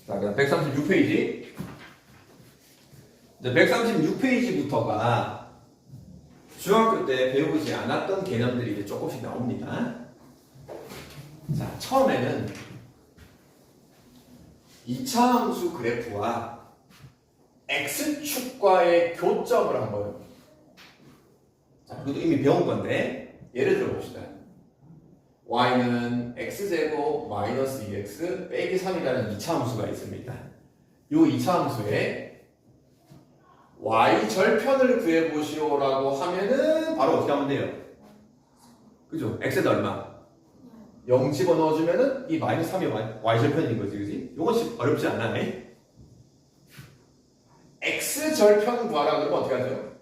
자, 그럼 136페이지. 이제 136페이지부터가 중학교 때 배우지 않았던 개념들이 이제 조금씩 나옵니다. 자, 처음에는 2차 함수 그래프와 x축과의 교점을 한번, 자, 이것도 이미 배운 건데 예를 들어 봅시다. y는 x제곱 마이너스 2x 빼기 3이라는 2차 함수가 있습니다. 이 2차 함수에 y 절편을 구해보시오라고 하면은 바로 어떻게 하면 돼요? 그죠? x에다 얼마? 0 집어넣어주면은 이 마이너스 3이 y 절편인 거지, 그지? 이건 어렵지 않아. x 절편 구하라 그러면 어떻게 하죠?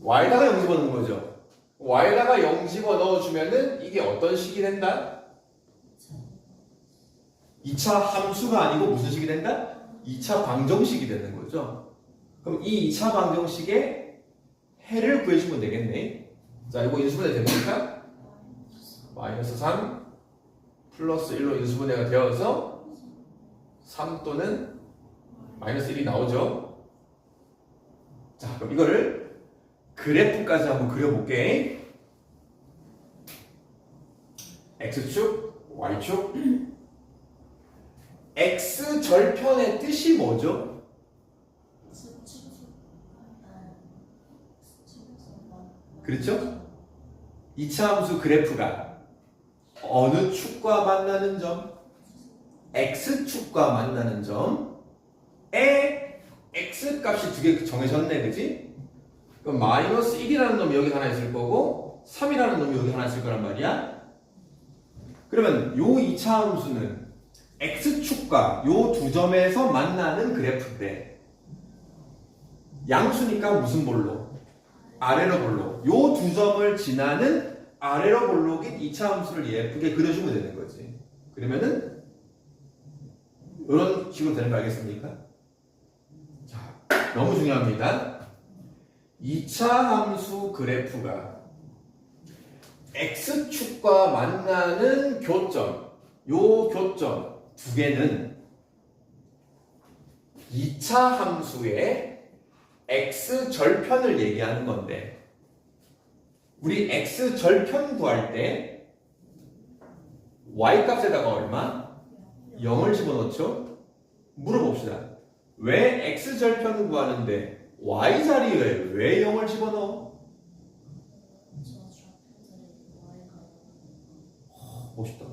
y에다가 0 집어넣는 거죠. y에다가 0 집어넣어주면은 이게 어떤 식이 된다? 2차 함수가 아니고 무슨 식이 된다? 2차 방정식이 되는 거죠. 그럼 이 2차 방정식의 해를 구해주면 되겠네. 자, 이거 인수분해 됩니까? 마이너스 3 플러스 1로 인수분해가 되어서 3 또는 마이너스 1이 나오죠. 자, 그럼 이거를 그래프까지 한번 그려볼게. x축, y축. x절편의 뜻이 뭐죠? 그렇죠? 2차 함수 그래프가 어느 축과 만나는 점? x축과 만나는 점에 x값이 두 개 정해졌네, 그지? 그럼 마이너스 1이라는 놈이 여기 하나 있을 거고 3이라는 놈이 여기 하나 있을 거란 말이야. 그러면 요 2차 함수는 x축과 요 두 점에서 만나는 그래프인데 양수니까 무슨 볼록? 아래로 볼록. 요 두 점을 지나는 아래로 볼록인 2차 함수를 예쁘게 그려주면 되는 거지. 그러면은 이런 식으로 되는 거 알겠습니까? 자, 너무 중요합니다. 2차 함수 그래프가 x축과 만나는 교점, 요 교점 두 개는 2차 함수의 x절편을 얘기하는 건데 우리 x절편 구할 때 y값에다가 얼마? 0을 집어넣죠? 물어봅시다. 왜 x절편 구하는데 y자리에 왜 0을 집어넣어? 멋있다.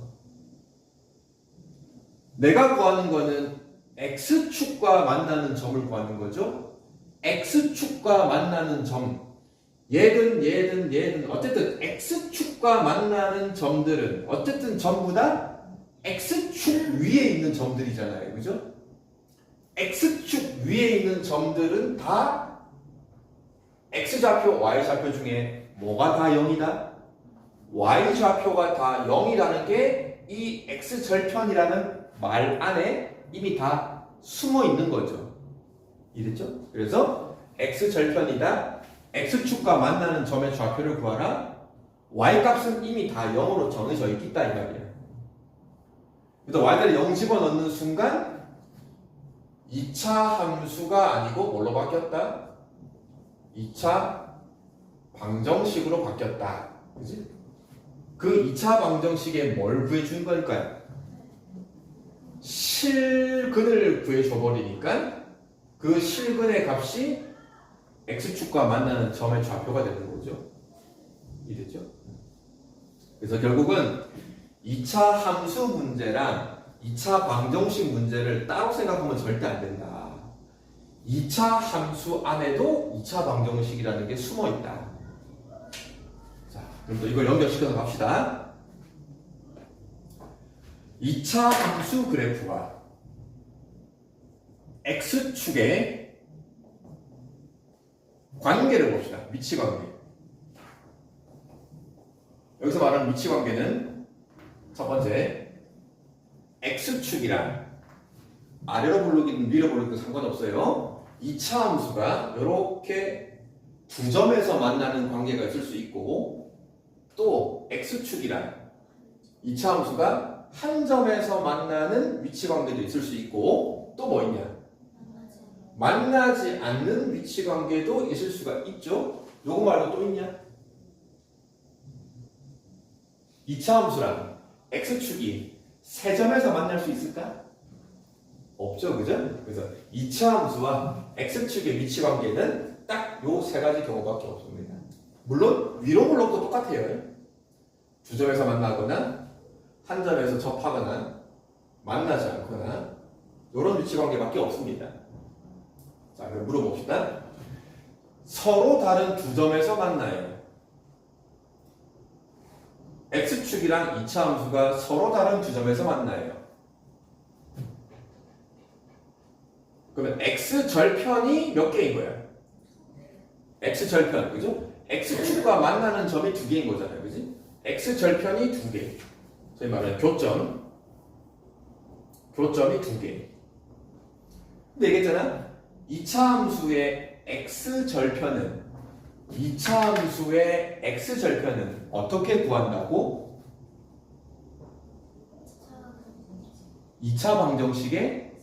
내가 구하는 거는 x축과 만나는 점을 구하는 거죠. x축과 만나는 점, 얘든 어쨌든 x축과 만나는 점들은 어쨌든 전부 다 x축 위에 있는 점들이잖아요, 그죠? x축 위에 있는 점들은 다 x좌표, y좌표 중에 뭐가 다 0이다? y좌표가 다 0이라는 게 이 x절편이라는 말 안에 이미 다 숨어 있는 거죠. 이랬죠? 그래서 x절편이다. x축과 만나는 점의 좌표를 구하라. y값은 이미 다 0으로 정해져 있겠다 이 말이야. 그래서 y를 0 집어넣는 순간 2차 함수가 아니고 뭘로 바뀌었다? 2차 방정식으로 바뀌었다. 그지? 그 2차 방정식에 뭘 구해준 걸까요? 실근을 구해줘 버리니까 그 실근의 값이 x축과 만나는 점의 좌표가 되는 거죠. 이랬죠? 그래서 결국은 2차 함수 문제랑 2차 방정식 문제를 따로 생각하면 절대 안 된다. 2차 함수 안에도 2차 방정식이라는 게 숨어 있다. 자, 그럼 또 이걸 연결시켜서 갑시다. 2차 함수 그래프가 x축의 관계를 봅시다. 미치관계. 여기서 말하는 미치관계는 첫 번째 x축이랑 아래로 볼록이든 위로 볼록이든 상관없어요. 2차 함수가 이렇게 두 점에서 만나는 관계가 있을 수 있고 또 x축이랑 2차 함수가 한 점에서 만나는 위치 관계도 있을 수 있고 또 뭐 있냐? 만나지 않는 위치 관계도 있을 수가 있죠. 요거 말고 또 있냐? 2차 함수랑 x축이 세 점에서 만날 수 있을까? 없죠, 그죠? 그래서 2차 함수와 x축의 위치 관계는 딱 요 세 가지 경우밖에 없습니다. 물론 위로 블록도 똑같아요. 두 점에서 만나거나 한 점에서 접하거나 만나지 않거나 이런 위치 관계밖에 없습니다. 자, 그럼 물어봅시다. 서로 다른 두 점에서 만나요. x축이랑 2차 함수가 서로 다른 두 점에서 만나요. 그러면 x절편이 몇 개인 거야? x절편, 그죠? x축과 만나는 점이 두 개인 거잖아요, 그지? x절편이 두 개. 저희 말하는 교점이 두 개. 근데 얘기했잖아. 2차 함수의 x절편은 2차 함수의 x절편은 어떻게 구한다고? 2차 방정식의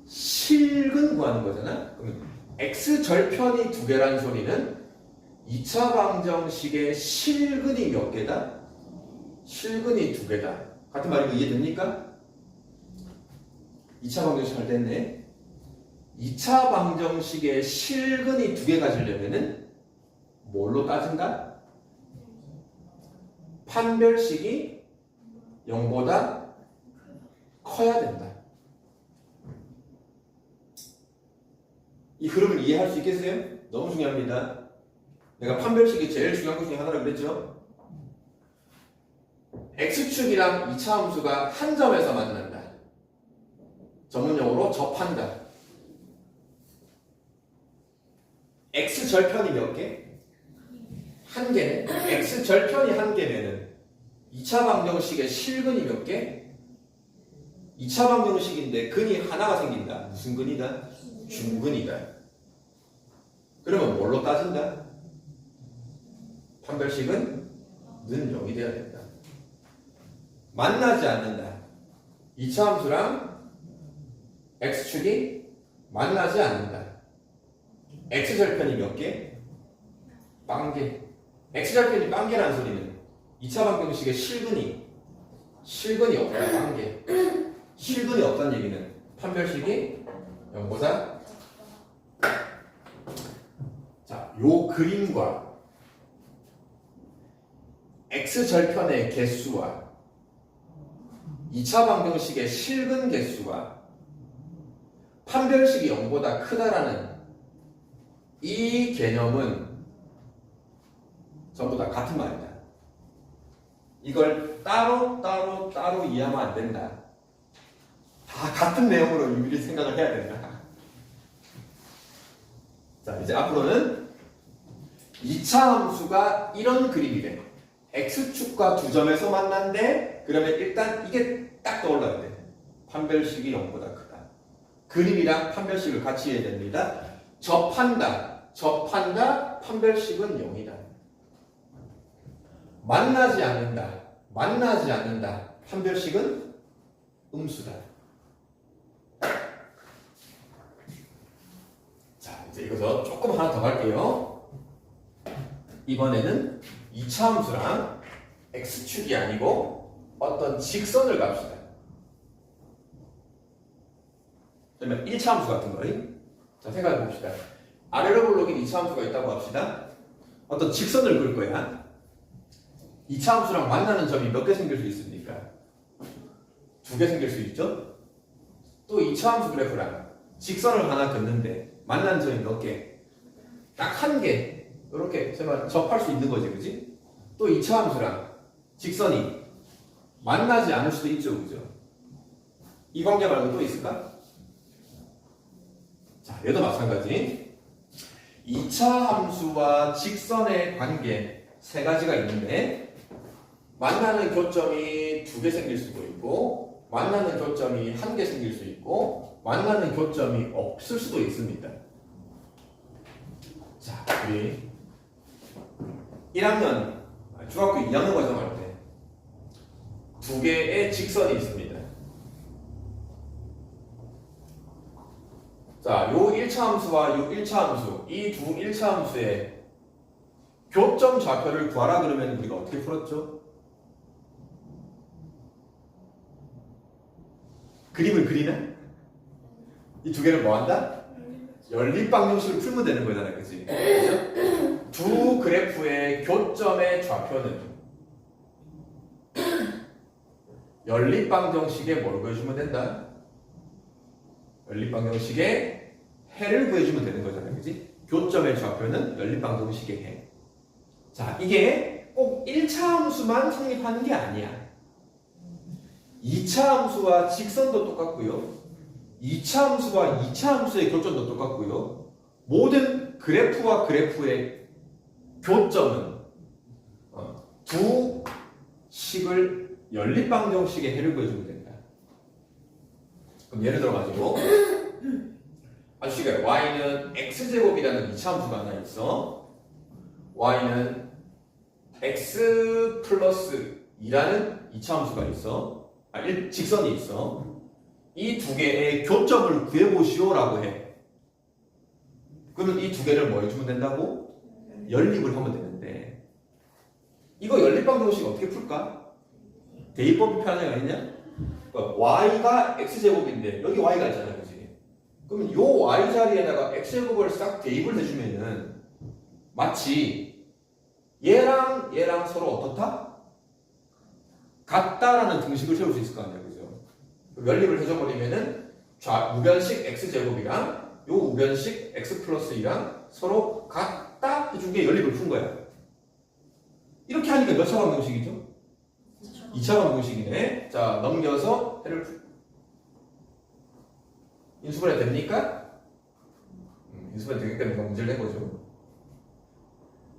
실근 구하는 거잖아. 그러면 x절편이 두 개라는 소리는 2차 방정식의 실근이 몇 개다? 실근이 두 개다. 같은 말인 거 이해됩니까? 2차 방정식 할 때 했네. 2차 방정식의 실근이 두 개 가지려면은 뭘로 따진다? 판별식이 0보다 커야 된다. 이 흐름을 이해할 수 있겠어요? 너무 중요합니다. 내가 판별식이 제일 중요한 것 중에 하나라고 그랬죠? x축이랑 2차 함수가 한 점에서 만난다. 전문용어로 접한다. x절편이 몇 개? 한 개네. x절편이 한 개면은 2차 방정식의 실근이 몇 개? 2차 방정식인데 근이 하나가 생긴다. 무슨 근이다? 중근이다. 그러면 뭘로 따진다? 판별식은 는 0이 돼야 된다. 만나지 않는다. 2차 함수랑 x축이 만나지 않는다. x절편이 몇 개? 빵개. x절편이 빵개라는 소리는 2차 방정식의 실근이 없다. 빵개. 실근이 없다는 얘기는 판별식이 0보다. 자, 요 그림과 x절편의 개수와 2차 방정식의 실근 개수와 판별식이 0보다 크다라는 이 개념은 전부 다 같은 말이다. 이걸 따로 이해하면 안 된다. 다 같은 내용으로 미리 생각을 해야 된다. 자, 이제 앞으로는 2차 함수가 이런 그림이래. x축과 두 점에서 만난데 그러면 일단 이게 딱 떠올라야 돼. 판별식이 0보다 크다. 그림이랑 판별식을 같이 해야 됩니다. 접한다. 판별식은 0이다. 만나지 않는다. 판별식은 음수다. 자, 이제 이거 조금 하나 더 갈게요. 이번에는 2차 함수랑 x축이 아니고 어떤 직선을 갑시다. 그러면 1차 함수 같은 거예요. 자, 생각해 봅시다. 아래로 블록인 2차 함수가 있다고 합시다. 어떤 직선을 그을 거야. 2차 함수랑 만나는 점이 몇 개 생길 수 있습니까? 두 개 생길 수 있죠? 또 2차 함수 그래프랑 직선을 하나 긋는데 만나는 점이 몇 개? 딱 한 개. 이렇게 접할 수 있는 거지, 그지? 또 2차 함수랑 직선이 만나지 않을 수도 있죠, 그죠? 이 관계 말고 또 있을까? 자, 얘도 마찬가지. 2차 함수와 직선의 관계 세 가지가 있는데 만나는 교점이 두 개 생길 수도 있고 만나는 교점이 한 개 생길 수 있고 만나는 교점이 없을 수도 있습니다. 자, 우리 1학년 중학교 2학년 과정 할 때 두 개의 직선이 있습니다. 자, 요 1차 함수와 요 1차 함수, 이 두 1차 함수의 교점 좌표를 구하라 그러면 우리가 어떻게 풀었죠? 그림을 그리는? 이 두 개를 뭐 한다? 연립방정식을 풀면 되는 거잖아요, 그치? 그죠? 두 그래프의 교점의 좌표는 연립방정식에 뭘 구해주면 된다? 연립방정식의 해를 구해주면 되는 거잖아요, 그치? 교점의 좌표는 연립방정식의 해. 자, 이게 꼭 1차 함수만 성립하는 게 아니야. 2차 함수와 직선도 똑같고요. 2차 함수와 2차 함수의 교점도 똑같고요. 모든 그래프와 그래프의 교점은 두 식을 연립방정식의 해를 구해주면 된다. 그럼 예를 들어가지고 아저씨가 y는 x제곱이라는 2차 함수가 하나 있어. y는 x 플러스 2라는 2차 함수가 있어. 직선이 있어. 이 두 개의 교점을 구해보시오라고 해. 그러면 이 두 개를 뭐 해주면 된다고? 연립을 하면 되는데 이거 연립방정식 어떻게 풀까? 대입법이 편하게 아니냐? 그러니까 y가 x제곱인데 여기 y가 있잖아, 그치? 그러면 요 y 자리에다가 x제곱을 싹 대입을 해주면은 마치 얘랑 얘랑 서로 어떻다? 같다라는 등식을 세울 수 있을 거 아니야, 그죠? 연립을 해줘버리면은 우변식 x제곱이랑 요 우변식 x 플러스 2랑 서로 같다 해준 게 연립을 푼 거야. 이렇게 하니까 몇 차 방정식이죠? 2차 방정식이네. 자, 넘겨서 해를 인수분해 됩니까? 인수분해 되기 때문에 문제를 내보죠.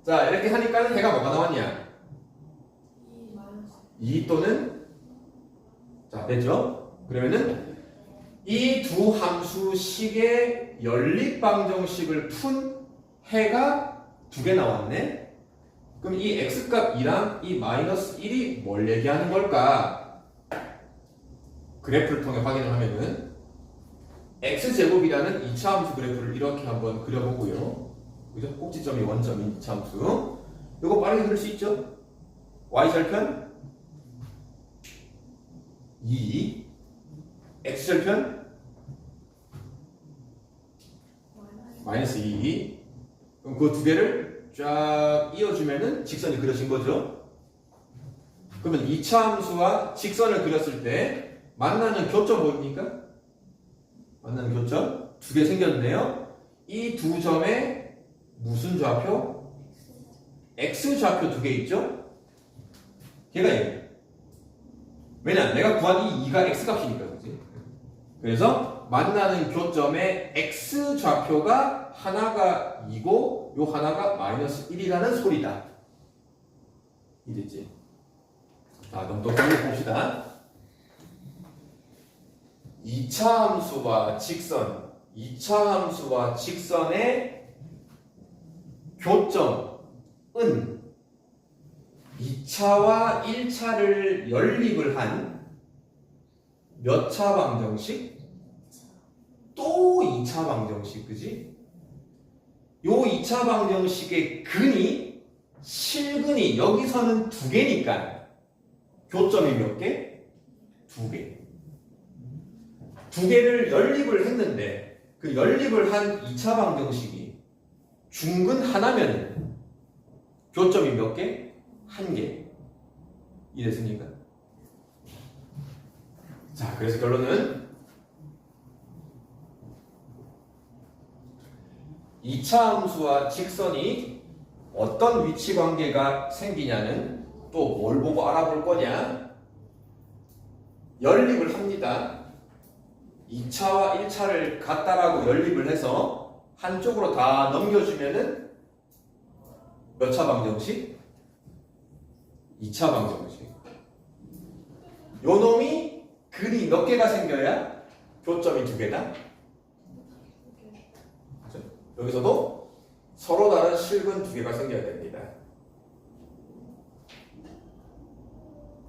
자, 이렇게 하니까 해가 뭐가 나왔냐? 2 또는 자, 됐죠? 그러면은 이 두 함수식의 연립방정식을 푼 해가 두 개 나왔네? 그럼 이 x값 2랑 이 마이너스 1이 뭘 얘기하는 걸까? 그래프를 통해 확인을 하면은 x제곱이라는 2차 함수 그래프를 이렇게 한번 그려보고요. 그죠? 꼭지점이 원점인 2차 함수. 이거 빠르게 그릴 수 있죠? y절편 2, x절편 마이너스 2. 그럼 그 두 개를 쫙 이어주면은 직선이 그려진 거죠. 그러면 2차 함수와 직선을 그렸을 때 만나는 교점 보입니까? 만나는 교점 두 개 생겼네요. 이 두 점에 무슨 좌표? x 좌표 두 개 있죠? 걔가 얘. 왜냐? 내가 구한 이 2가 x값이니까, 그치? 그래서 만나는 교점의 x 좌표가 하나가 2고 요 하나가 마이너스 1이라는 소리다. 이랬지? 자, 그럼 또 봅시다. 2차 함수와 직선, 2차 함수와 직선의 교점은 2차와 1차를 연립을 한 몇 차 방정식? 또 2차 방정식, 그지? 요 2차 방정식의 근이, 실근이 여기서는 두 개니까 교점이 몇 개? 두 개. 두 개를 연립을 했는데 그 연립을 한 2차 방정식이 중근 하나면 교점이 몇 개? 한 개. 이랬습니까? 자, 그래서 결론은 2차 함수와 직선이 어떤 위치 관계가 생기냐는 또 뭘 보고 알아볼 거냐? 연립을 합니다. 2차와 1차를 같다라고 연립을 해서 한쪽으로 다 넘겨주면은 몇 차 방정식? 2차 방정식. 요 놈이 근이 몇 개가 생겨야 교점이 두 개다? 그렇죠? 여기서도 서로 다른 실근 두 개가 생겨야 됩니다.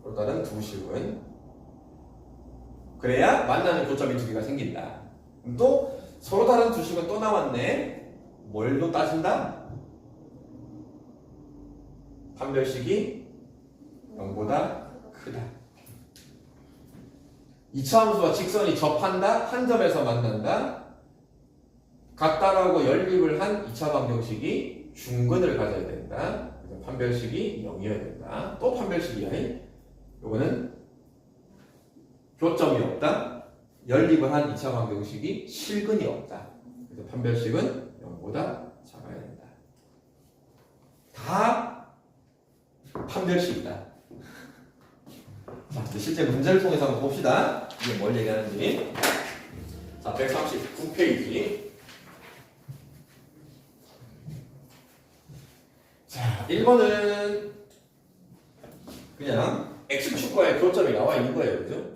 또 다른 두 식은 그래야 만나는 교점이 두 개가 생긴다. 그럼 또 서로 다른 두 식은 또 나왔네. 뭘 또 따진다? 판별식이 0보다 크다. 2차 함수와 직선이 접한다. 한 점에서 만난다. 같다라고 연립을 한 2차 방정식이 중근을 가져야 된다. 그래서 판별식이 0이어야 된다. 또 판별식이야. 요거는 교점이 없다. 연립을 한 2차 방정식이 실근이 없다. 그래서 판별식은 0보다 작아야 된다. 다 판별식이다. 자, 이제 실제 문제를 통해서 한번 봅시다. 이게 뭘 얘기하는지. 자, 139페이지. 자, 1번은 그냥 X축과의 교점이 나와 있는 거예요. 그죠?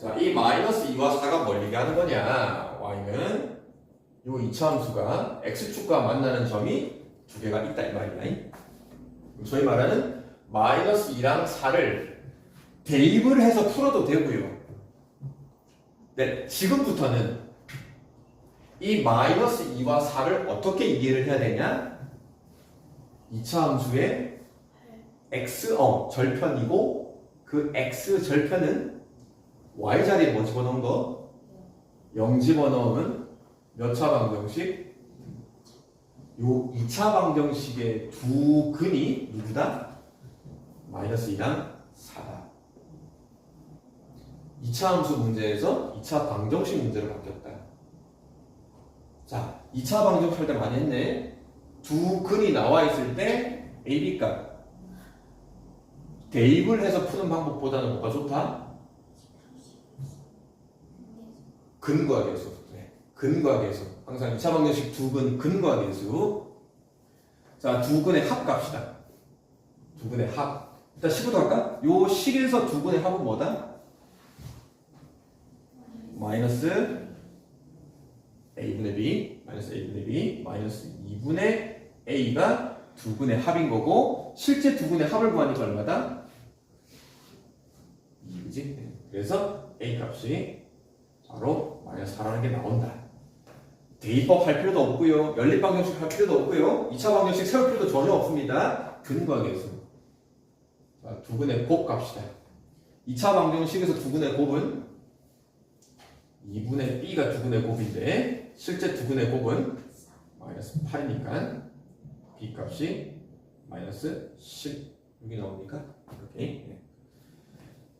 자, 이 마이너스 2와 4가 뭘 얘기하는 거냐? Y는 이 2차 함수가 X축과 만나는 점이 두 개가 있다 이 말이야. 저희 말하는 마이너스 2랑 4를 대입을 해서 풀어도 되고요. 네, 지금부터는 이 마이너스 2와 4를 어떻게 이해를 해야 되냐? 2차 함수의 x 절편이고 그 x 절편은 y 자리에 뭐 집어넣은 거? 0 집어넣으면 몇 차 방정식? 요 2차 방정식의 두 근이 누구다? 마이너스 2랑 4다. 2차 함수 문제에서 2차 방정식 문제로 바뀌었다. 자, 2차 방정식 할 때 많이 했네. 두 근이 나와 있을 때 A, B 값 대입을 해서 푸는 방법보다는 뭐가 좋다? 근과 계수. 네. 근과 계수. 항상 2차 방정식 두 근, 근과 계수. 자, 두 근의 합 값이다. 두 근의 합. 일단 식부터 할까? 요 식에서 두 근의 합은 뭐다? 마이너스 a분의 b, 마이너스 a분의 b, 마이너스 2분의 a가 두 근의 합인 거고, 실제 두 근의 합을 구하니까 얼마다? 2지? 그래서 a 값이 바로 마이너스 4라는 게 나온다. 대입법 할 필요도 없고요. 연립방정식 할 필요도 없고요. 2차 방정식 세울 필요도 전혀 없습니다. 근과 계수. 자, 두 근의 곱 값이다. 2차 방정식에서 두 근의 곱은 2분의 b가 두 근의 곱인데 실제 두 근의 곱은 마이너스 8이니까 b 값이 마이너스 10 여기 나옵니까? 이렇게. 네.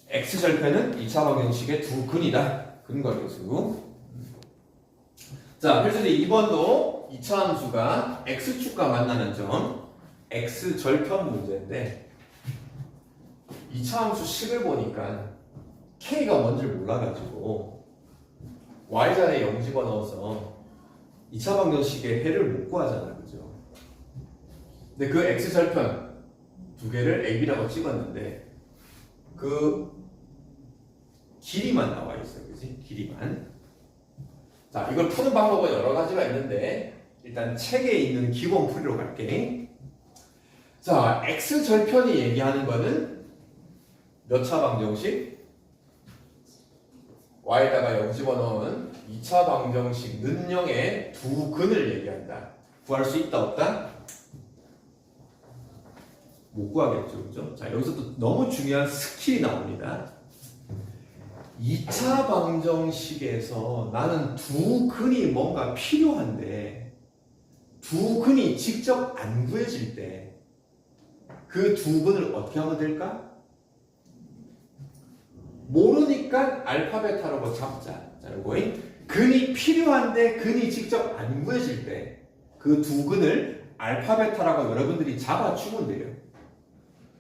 x절편은 2차 방정식의 두 근이다. 근과 계수. 자, 그래서 이제 2번도 2차 함수가 x축과 만나는 점 x절편 문제인데 2차 함수 식을 보니까 k가 뭔지를 몰라가지고 y자리에 0 집어넣어서 2차 방정식의 해를 못 구하잖아. 그죠? 근데 그 x절편 두 개를 ab라고 찍었는데 그 길이만 나와 있어요. 그지? 길이만. 자, 이걸 푸는 방법은 여러 가지가 있는데 일단 책에 있는 기본 풀이로 갈게. 자, x절편이 얘기하는 거는 몇 차 방정식? y에다가 0 집어넣으면 2차 방정식 는영의 두 근을 얘기한다. 구할 수 있다 없다? 못 구하겠죠. 그죠? 자, 여기서 또 너무 중요한 스킬이 나옵니다. 2차 방정식에서 나는 두 근이 뭔가 필요한데 두 근이 직접 안 구해질 때 그 두 근을 어떻게 하면 될까? 모르니까 알파 베타라고 잡자. 자, 요거 근이 필요한데 근이 직접 안 구해질 때 그 두 근을 알파 베타라고 여러분들이 잡아주면 돼요.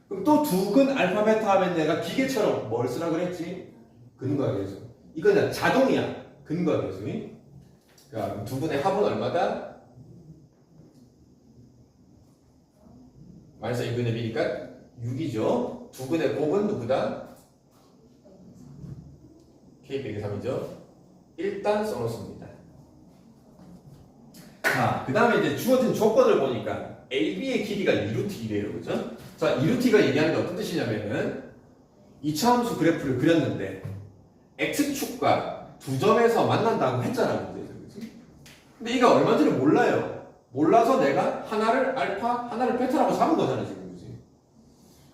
그럼 또 두 근 알파 베타 하면 내가 기계처럼 뭘 쓰라 그랬지? 근과 계수. 이거는 자동이야. 근과 계수. 그러니까 두 분의 합은 얼마다? 마이너스 2분의 b니까 6이죠. 두 분의 곱은 누구다? k 빼기 3이죠. 일단 써놓습니다. 자, 그 다음에 이제 주어진 조건을 보니까 AB의 길이가 2루트이래요. 그죠? 자, 2루트가 얘기하는 게 어떤 뜻이냐면은 2차 함수 그래프를 그렸는데 X축과 두 점에서 만난다고 했잖아, 문제에서. 그치? 근데 이가 얼마인지를 몰라요. 몰라서 내가 하나를 알파, 하나를 베타라고 잡은 거잖아, 지금. 그치?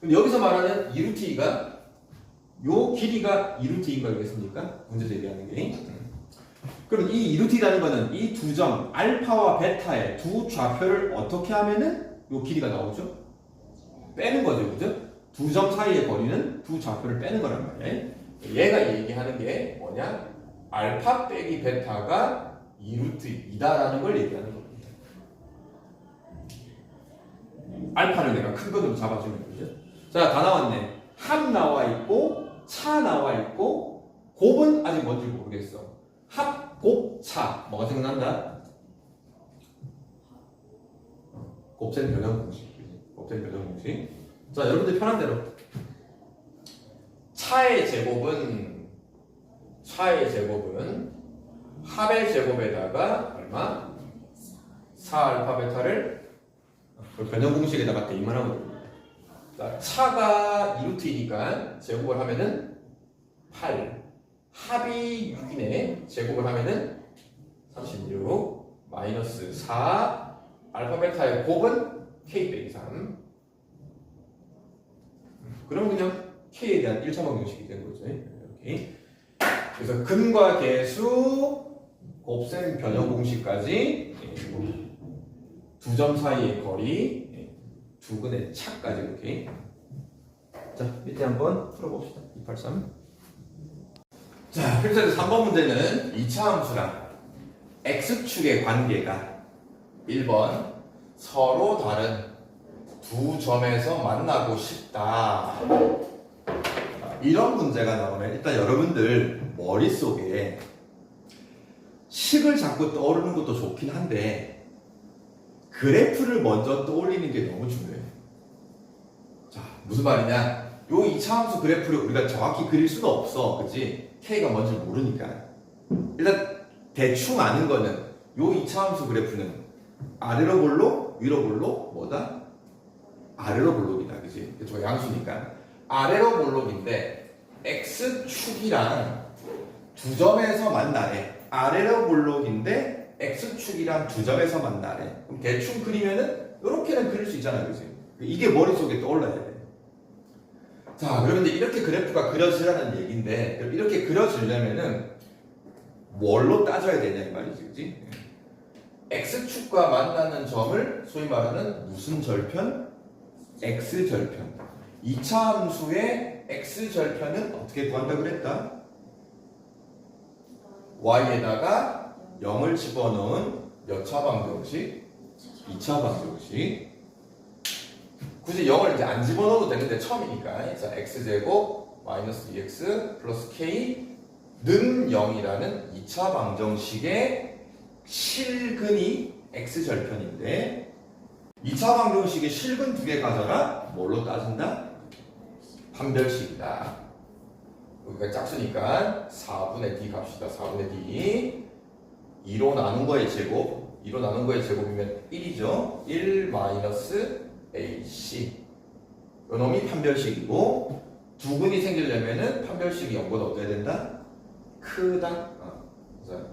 근데 여기서 말하는 2루트가 요 길이가 2루트인 거겠습니까? 문제에서 얘기하는 게. 그럼 이 2루트라는 거는 이 두 점 알파와 베타의 두 좌표를 어떻게 하면은 요 길이가 나오죠? 빼는 거죠, 그죠? 두 점 사이의 거리는 두 좌표를 빼는 거란 말이에요. 얘가 얘기하는 게 뭐냐? 알파 빼기 베타가 2루트이다라는 걸 얘기하는 겁니다. 알파를 내가 큰 거로 잡아주면 되죠. 자, 다 나왔네. 합 나와 있고, 차 나와 있고, 곱은 아직 뭔지 모르겠어. 합, 곱, 차. 뭐가 생각난다? 곱셈 변형 공식. 곱셈 변형 공식. 자, 여러분들 편한 대로. 차의 제곱은 합의 제곱에다가 얼마? 4알파 베타를 변형 공식에다가 대입만 하면 됩니다. 자, 차가 2루트이니까 제곱을 하면은 8. 합이 6이네. 제곱을 하면은 36 마이너스 4 알파 베타의 곱은 k 빼기 3. 그럼 그냥 k에 대한 1차 방정식이 된 거죠. 이렇게. 그래서 근과 계수 곱셈 변형 공식까지 두 점 사이의 거리 두 근의 차까지 이렇게. 자, 밑에 한번 풀어봅시다. 283. 자, 필수에서 3번 문제는 2차 함수랑 x축의 관계가 1번 서로 다른 두 점에서 만나고 싶다. 이런 문제가 나오면 일단 여러분들 머릿속에 식을 자꾸 떠오르는 것도 좋긴 한데 그래프를 먼저 떠올리는 게 너무 중요해요. 자, 무슨 말이냐? 요 2차 함수 그래프를 우리가 정확히 그릴 수는 없어. 그치? K가 뭔지 모르니까. 일단 대충 아는 거는 요 2차 함수 그래프는 아래로 볼록, 위로 볼록, 뭐다? 아래로 볼록이다. 그치? 저 양수니까. 아래로 볼록인데 X축이랑 두 점에서 만나래. 아래로 볼록인데 X축이랑 두 점에서 만나래. 그럼 대충 그리면은 이렇게는 그릴 수 있잖아요. 그치? 이게 머릿속에 떠올라야 돼. 자, 그러면 이제 이렇게 그래프가 그려지라는 얘기인데, 이렇게 그려지려면은 뭘로 따져야 되냐 이 말이지, 그지? X축과 만나는 점을 소위 말하는 무슨 절편? X절편. 2차 함수의 X절편은 어떻게 구한다 그랬다? Y에다가 0을 집어넣은 몇 차 방정식? 2차 방정식. 굳이 0을 이제 안 집어넣어도 되는데 처음이니까. 자, x제곱 마이너스 2x 플러스 k는 0이라는 2차 방정식의 실근이 x절편인데 2차 방정식의 실근 두 개 가져라. 뭘로 따진다? 판별식이다. 여기가 짝수니까 4분의 d 갑시다. 4분의 d 2로 나눈 거의 제곱 2로 나눈 거의 제곱이면 1이죠. 1 마이너스 AC 요 놈이 판별식이고 두 근이 생기려면은 판별식이 0보다 어때야 된다? 크다. 그래서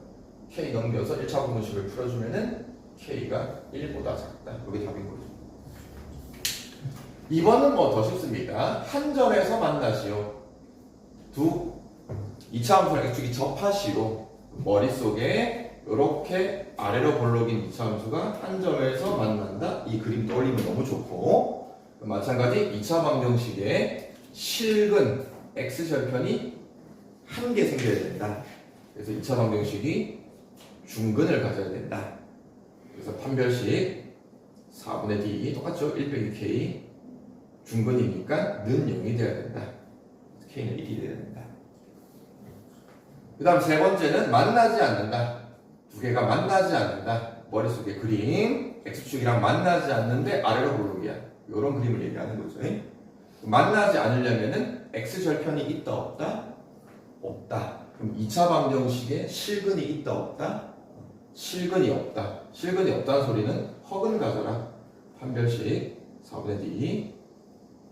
K 넘겨서 1차 분모식을 풀어주면은 K가 1보다 작다. 이게 답인 거죠. 2번은 뭐 더 쉽습니다. 한 점에서 만나시오. 2차 함수랑 X축이 접하시오. 머릿속에 이렇게 아래로 볼록인 2차 함수가 한 점에서 만난다. 이 그림 떠올리면 너무 좋고 마찬가지 2차 방정식의 실근 X절편이 한 개 생겨야 된다. 그래서 2차 방정식이 중근을 가져야 된다. 그래서 판별식 4분의 D 똑같죠? 1 빼기 K 중근이니까 는 0이 돼야 된다. K는 1이 돼야 된다. 그 다음 세 번째는 만나지 않는다. 두 개가 만나지 않는다. 머릿속에 그림 X축이랑 만나지 않는데 아래로 볼록이야. 이런 그림을 얘기하는 거죠. 만나지 않으려면은 X절편이 있다 없다? 없다. 그럼 2차 방정식에 실근이 있다 없다? 실근이 없다. 실근이 없다는 소리는 허근 가져라. 판별식 4분의 d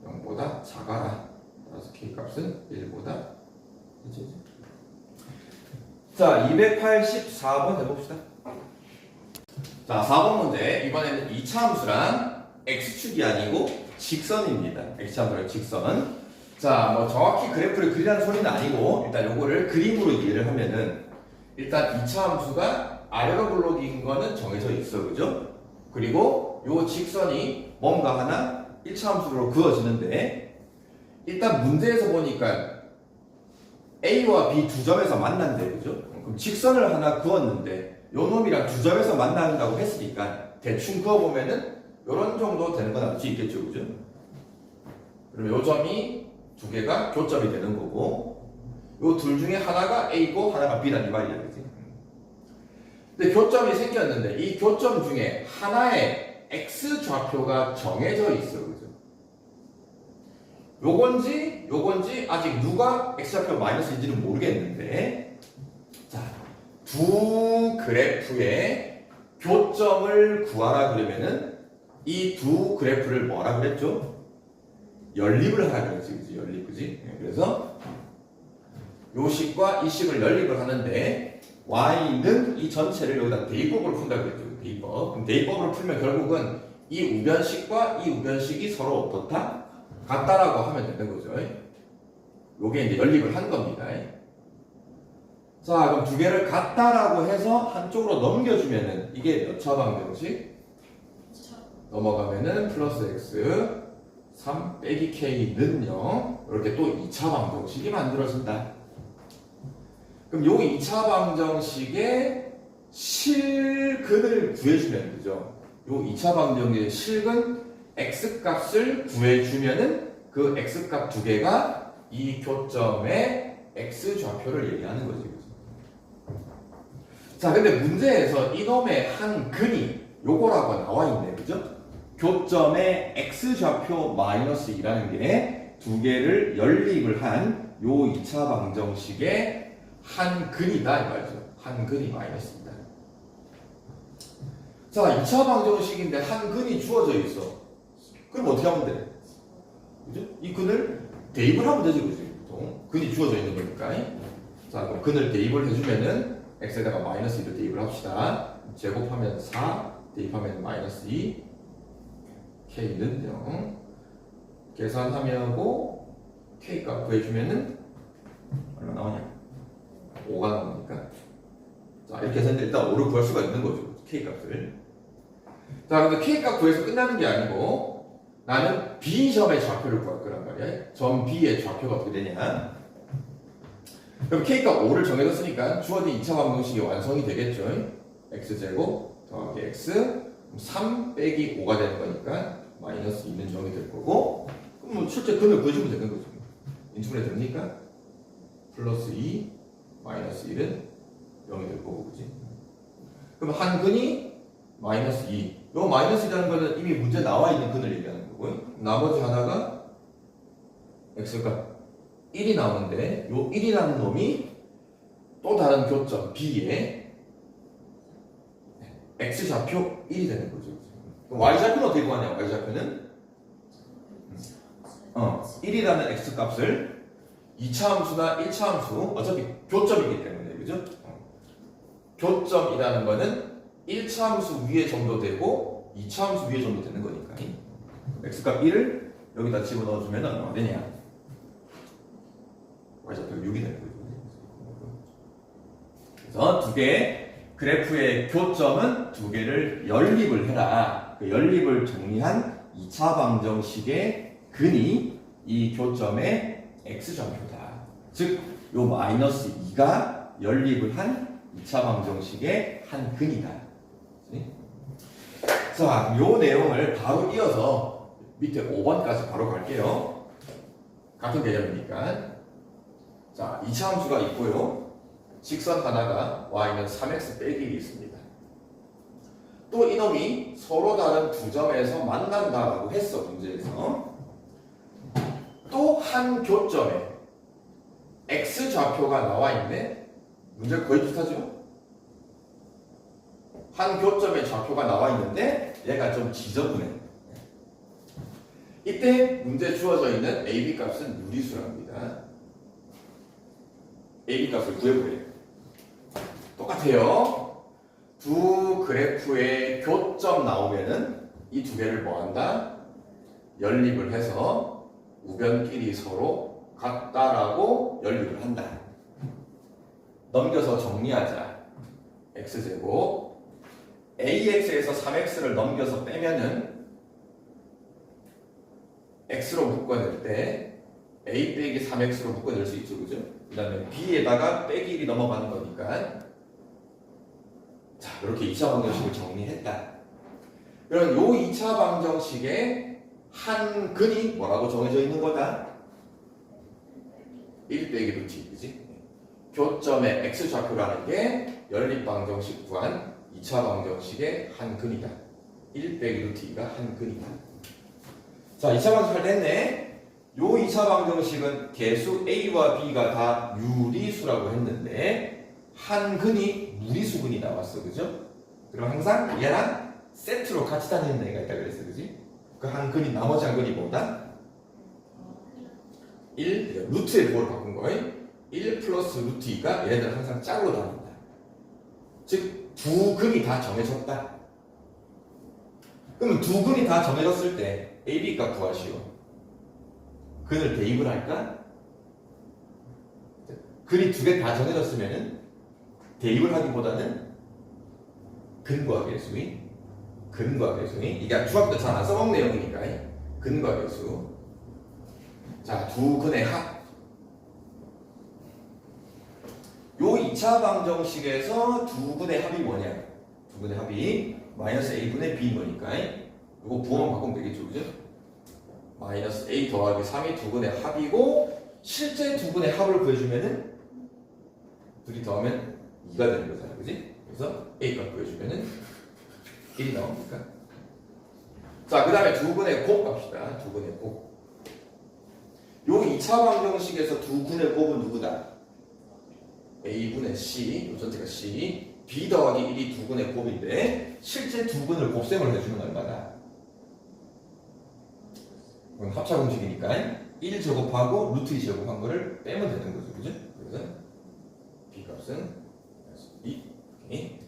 0보다 작아라. 따라서 k값은 1보다 그치? 자, 284번 해봅시다. 자, 4번 문제. 이번에는 2차 함수란 x축이 아니고 직선입니다. x축이랑 직선. 자, 뭐 정확히 그래프를 그리라는 소리는 아니고 일단 요거를 그림으로 이해를 하면은 일단 2차 함수가 아래로 블록인 거는 정해져 있어. 그죠? 그리고 요 직선이 뭔가 하나 1차 함수로 그어지는데 일단 문제에서 보니까 A와 B 두 점에서 만난대. 그죠? 그럼 직선을 하나 그었는데 요 놈이랑 두 점에서 만난다고 했으니까 대충 그어보면은 요런 정도 되는 건 알 수 있겠죠. 그죠? 그럼 요 점이 두 개가 교점이 되는 거고 요 둘 중에 하나가 A고 하나가 B란 이 말이야. 그지? 근데 교점이 생겼는데 이 교점 중에 하나의 X 좌표가 정해져 있어. 그죠? 요건지 아직 누가 X좌표 마이너스인지는 모르겠는데 자, 두 그래프의 교점을 구하라 그러면은 이 두 그래프를 뭐라 그랬죠? 연립을 하라 그랬지. 그지? 연립. 그지? 그래서 요 식과 이 식을 연립을 하는데 y는 이 전체를 여기다 대입법으로 푼다 그랬죠. 대입법. 그럼 대입법으로 풀면 결국은 이 우변식과 이 우변식이 서로 어떻다? 같다라고 하면 되는 거죠. 요게 이제 연립을 한 겁니다. 자, 그럼 두 개를 같다라고 해서 한쪽으로 넘겨주면은 이게 몇 차 방정식? 넘어가면은 플러스 x 3 빼기 k는 0 이렇게 또 2차 방정식이 만들어진다. 그럼 요 2차 방정식의 실근을 구해주면 되죠. 요 2차 방정식의 실근 x값을 구해주면은 그 x값 두 개가 이 교점의 x좌표를 얘기하는 거지. 그죠? 자, 근데 문제에서 이놈의 한 근이 요거라고 나와 있네. 그죠? 교점의 x좌표 마이너스 2라는 게 두 개를 연립을 한 요 2차 방정식의 한 근이다 이 말이죠. 한 근이 마이너스입니다. 자, 2차 방정식인데 한 근이 주어져 있어. 그럼 어떻게 하면 돼? 그죠? 이 근을 대입을 하면 되지. 그죠? 보통 근이 주어져 있는 거니까. 자, 그럼 근을 대입을 해주면은 x에다가 마이너스 2를 대입을 합시다. 제곱하면 4, 대입하면 마이너스 2, k는 0. 계산하면하고 k값 구해주면은 얼마 나오냐? 5가 나오니까. 자, 이렇게 해서 일단 5를 구할 수가 있는 거죠. k값을. 자, 근데 k값 구해서 끝나는 게 아니고 나는 B점의 좌표를 구할 거란 말이야. 점 B의 좌표가 어떻게 되냐? 그럼 k값 5를 정해졌으니까 주어진 2차 방정식이 완성이 되겠죠. x제곱 더하기 x 3 빼기 5가 되는 거니까 마이너스 2는 0이 될 거고 그럼 뭐 실제 근을 구해주면 되는 거죠. 인수분해 됩니까? 플러스 2 마이너스 1은 0이 될 거고 그지? 그럼 한 근이 마이너스 2 요 마이너스 2라는 거는 이미 문제 나와 있는 근을 얘기하는 거고 나머지 하나가 x가 1이 나오는데 요 1이라는 놈이 또 다른 교점 B에 x좌표 1이 되는 거죠. 그럼 y좌표는 어떻게 구하냐? y좌표는 1이라는 x값을 2차 함수나 1차 함수 어차피 교점이기 때문에 그죠? 교점이라는 거는 1차 함수 위에 점도 되고 2차 함수 위에 점도 되는 거니까 x값 1을 여기다 집어넣어주면 얼마나 되냐? y좌표 6이 되는 거죠. 그래서 두 개의 그래프의 교점은 두 개를 연립을 해라. 그 연립을 정리한 2차 방정식의 근이 이 교점의 x좌표다. 즉, 요 마이너스 2가 연립을 한 2차 방정식의 한 근이다. 자, 요 내용을 바로 이어서 밑에 5번까지 바로 갈게요. 같은 개념이니까. 자, 2차 함수가 있고요. 직선 하나가 y는 3x 빼기 1이 있습니다. 또 이놈이 서로 다른 두 점에서 만난다라고 했어, 문제에서. 또 한 교점에 x좌표가 나와 있는데 문제가 거의 비슷하죠? 한 교점에 좌표가 나와 있는데 얘가 좀 지저분해. 이때 문제 주어져 있는 AB 값은 유리수랍니다. AB 값을 구해보래요. 똑같아요. 두 그래프의 교점 나오면은 이 두 개를 뭐한다? 연립을 해서 우변끼리 서로 같다라고 연립을 한다. 넘겨서 정리하자. x제곱 ax에서 3x를 넘겨서 빼면은 x로 묶어낼 때 a 빼기 3x로 묶어낼 수 있죠, 그죠? 그 다음에 b에다가 빼기 1이 넘어가는 거니까. 자, 이렇게 2차 방정식을 정리했다. 그럼 요 2차 방정식의 한 근이 뭐라고 정해져 있는 거다? 1 빼기 루트, 그지? 교점의 x좌표라는 게 연립방정식 구한 2차 방정식의 한 근이다. 1 빼기 루트 2가 한 근이다. 자, 2차 방정식 할 때 했네. 요 2차 방정식은 개수 a와 b가 다 유리수라고 했는데 한 근이 무리수근이 나왔어, 그죠? 그럼 항상 얘랑 세트로 같이 다니는 애가 있다 그랬어, 그지? 그 한 근이 나머지 한 근이 뭐다? 1, 루트의 부호를 바꾼 거예요. 1 플러스 루트 2가 얘네들 항상 짝으로 다닌다. 즉, 두 근이 다 정해졌다. 그러면 두 근이 다 정해졌을 때 AB 값 구하시오. 근을 대입을 할까? 근이 두 개 다 정해졌으면은 대입을 하기보다는 근과 계수인 이게 중학교 때 잘 안 써먹는 내용이니까 근과 계수. 자, 두 근의 합. 요 2차 방정식에서 두 근의 합이 뭐냐? 두 근의 합이 마이너스 a분의 b인 거니까 이거 부호만 바꾸면 되겠죠, 그죠? 마이너스 a 더하기 3이 두 근의 합이고 실제 두 근의 합을 구해주면은 둘이 더하면 2가 되는 거잖아, 그지? 그래서 a 값 구해주면은 1이 나옵니까? 자, 그 다음에 두 근의 곱 갑시다. 두 근의 곱. 요 2차 방정식에서 두 근의 곱은 누구다? a분의 c, 요 전체가 c, b 더하기 1이 두 근의 곱인데 실제 두 근을 곱셈을 해주면 얼마다? 그건 합차 공식이니까 1 제곱하고 루트 2 제곱한 거를 빼면 되는 거죠, 그죠? 그래서 b 값은 2. 오케이.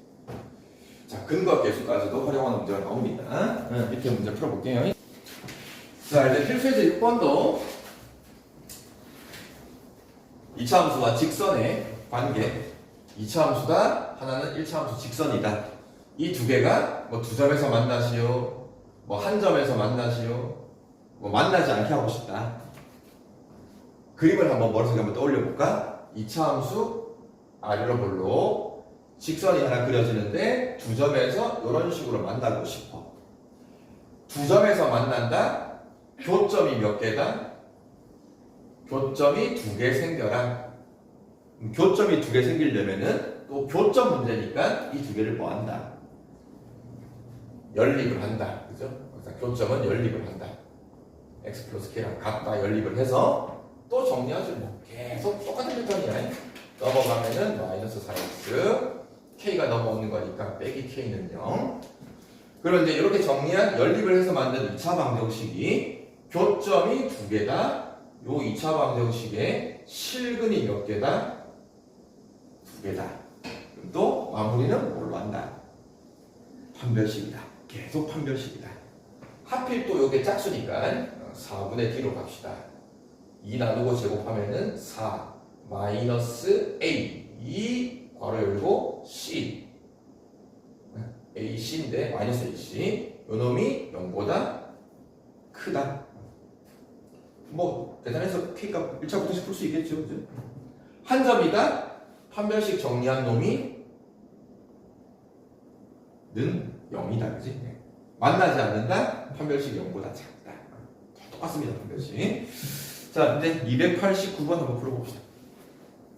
자, 근과 계수까지도 활용하는 문제가 나옵니다. 이렇게 문제 풀어볼게요. 자, 이제 필수예제 6번도 2차 함수와 직선의 관계. 2차 함수다. 하나는 1차 함수 직선이다. 이 두 개가 뭐 두 점에서 만나시오, 뭐 한 점에서 만나시오, 뭐 만나지 않게 하고 싶다. 그림을 한번 머릿속에 한번 떠올려 볼까? 2차 함수 아이러볼로 직선이 하나 그려지는데 두 점에서 이런 식으로 만나고 싶어. 두 점에서 만난다. 교점이 몇 개다? 교점이 두 개 생겨라. 교점이 두 개 생기려면은 또 교점 문제니까 이 두 개를 뭐 한다? 연립을 한다. 그죠? 그래서 교점은 연립을 한다. x 플러스 k랑 같다 연립을 해서 또 정리하지 뭐. 계속 똑같은 패턴이야. 넘어가면은 마이너스 4x k가 넘어오는 거니까 빼기 k는 0. 그런데 이렇게 정리한 연립을 해서 만든 2차 방정식이 교점이 두 개다. 요 2차 방정식의 실근이 몇 개다? 두 개다. 그럼 또 마무리는 뭘로 한다? 판별식이다. 계속 판별식이다. 하필 또 요게 짝수니까 4분의 d로 갑시다. 2 나누고 제곱하면은 4 마이너스 a 2 괄호 열고 c ac인데 마이너스 ac 요 놈이 0보다 크다. 뭐 대단해서 k값 1차부터 풀 수 있겠죠, 그죠? 한 점이다. 판별식 정리한 놈이 는 0이다, 그지? 만나지 않는다. 판별식 0보다 작다. 똑같습니다, 판별식. 자, 이제 289번 한번 풀어봅시다.